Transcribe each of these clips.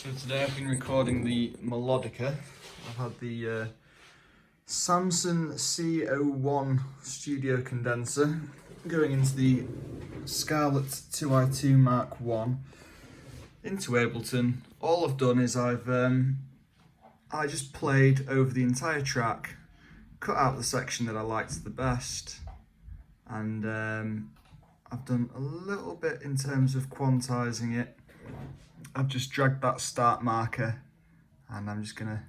So today I've been recording the Melodica. I've had the Samsung C01 studio condenser going into the Scarlett 2i2 Mark I into Ableton. All I've done is I just played over the entire track, cut out the section that I liked the best, and I've done a little bit in terms of quantizing it. I've just dragged that start marker and I'm just gonna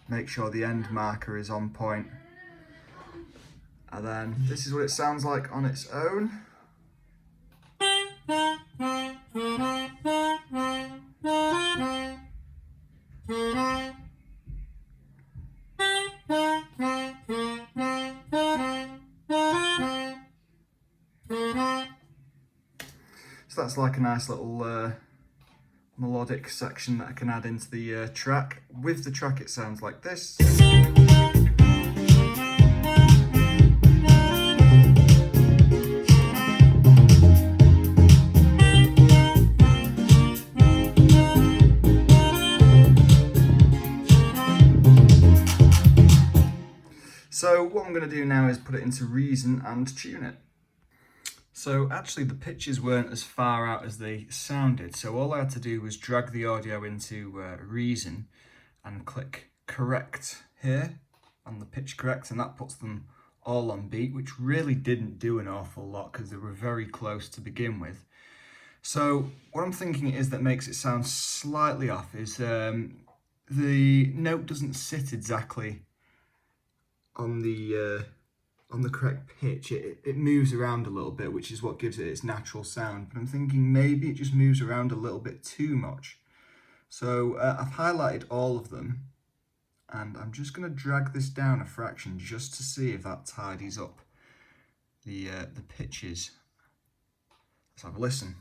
make sure the end marker is on point. And then this is what it sounds like on its own. So that's like a nice little melodic section that I can add into the track. With the track it sounds like this. So what I'm going to do now is put it into Reason and tune it. So actually the pitches weren't as far out as they sounded, so all I had to do was drag the audio into Reason and click correct here on the pitch correct, and that puts them all on beat, which really didn't do an awful lot because they were very close to begin with. So what I'm thinking is that makes it sound slightly off is the note doesn't sit exactly on the correct pitch. It moves around a little bit, which is what gives it its natural sound. But I'm thinking maybe it just moves around a little bit too much. So I've highlighted all of them, and I'm just going to drag this down a fraction just to see if that tidies up the pitches. Let's have a listen.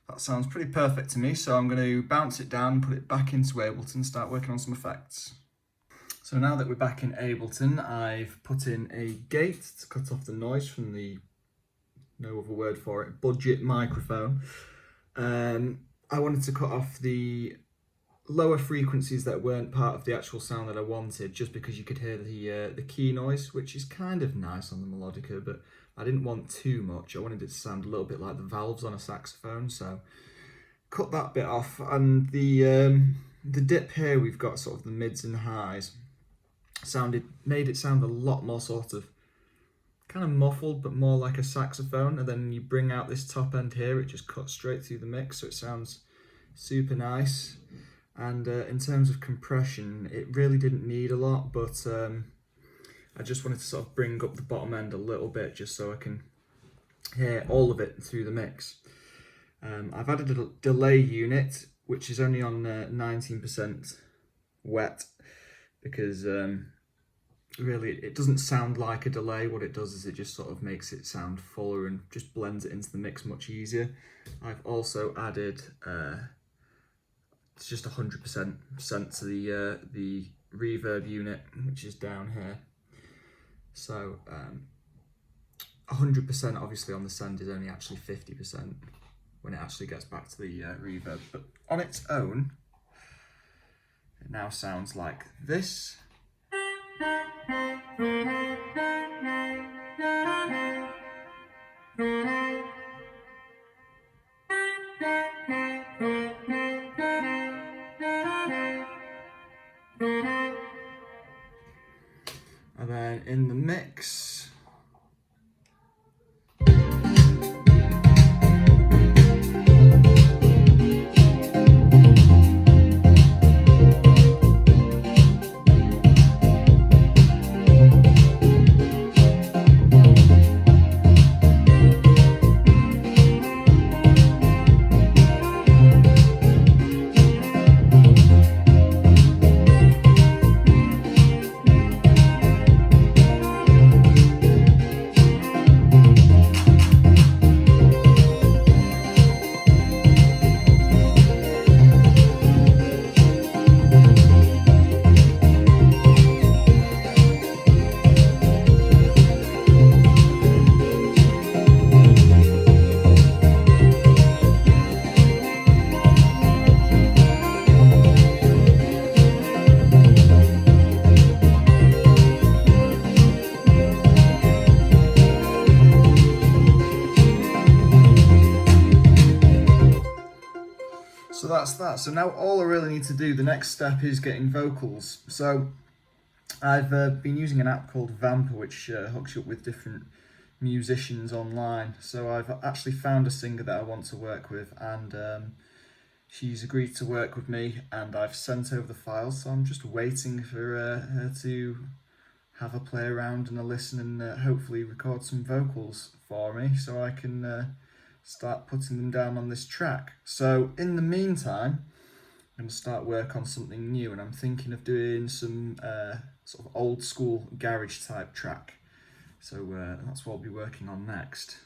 That sounds pretty perfect to me, so I'm going to bounce it down, put it back into Ableton and start working on some effects. So now that we're back in Ableton, I've put in a gate to cut off the noise from the, no other word for it, budget microphone. I wanted to cut off the lower frequencies that weren't part of the actual sound that I wanted, just because you could hear the key noise, which is kind of nice on the Melodica, but I didn't want too much. I wanted it to sound a little bit like the valves on a saxophone, so cut that bit off. And the dip here, we've got sort of the mids and highs, made it sound a lot more sort of kind of muffled, but more like a saxophone. And then you bring out this top end here, it just cuts straight through the mix, so it sounds super nice. And in terms of compression, it really didn't need a lot, but I just wanted to sort of bring up the bottom end a little bit just so I can hear all of it through the mix. I've added a delay unit, which is only on 19% wet, because really it doesn't sound like a delay. What it does is it just sort of makes it sound fuller and just blends it into the mix much easier. I've also added it's just 100% to the reverb unit, which is down here. So 100% obviously on the send is only actually 50% when it actually gets back to the reverb. But on its own, it now sounds like this. And then in the mix, So that's that. So now all I really need to do, the next step is getting vocals. So I've been using an app called Vamper, which hooks you up with different musicians online. So I've actually found a singer that I want to work with, and she's agreed to work with me, and I've sent over the files. So I'm just waiting for her to have a play around and a listen, and hopefully record some vocals for me so I can start putting them down on this track. So in the meantime, I'm going to start work on something new, and I'm thinking of doing some sort of old school garage type track. So that's what I'll be working on next.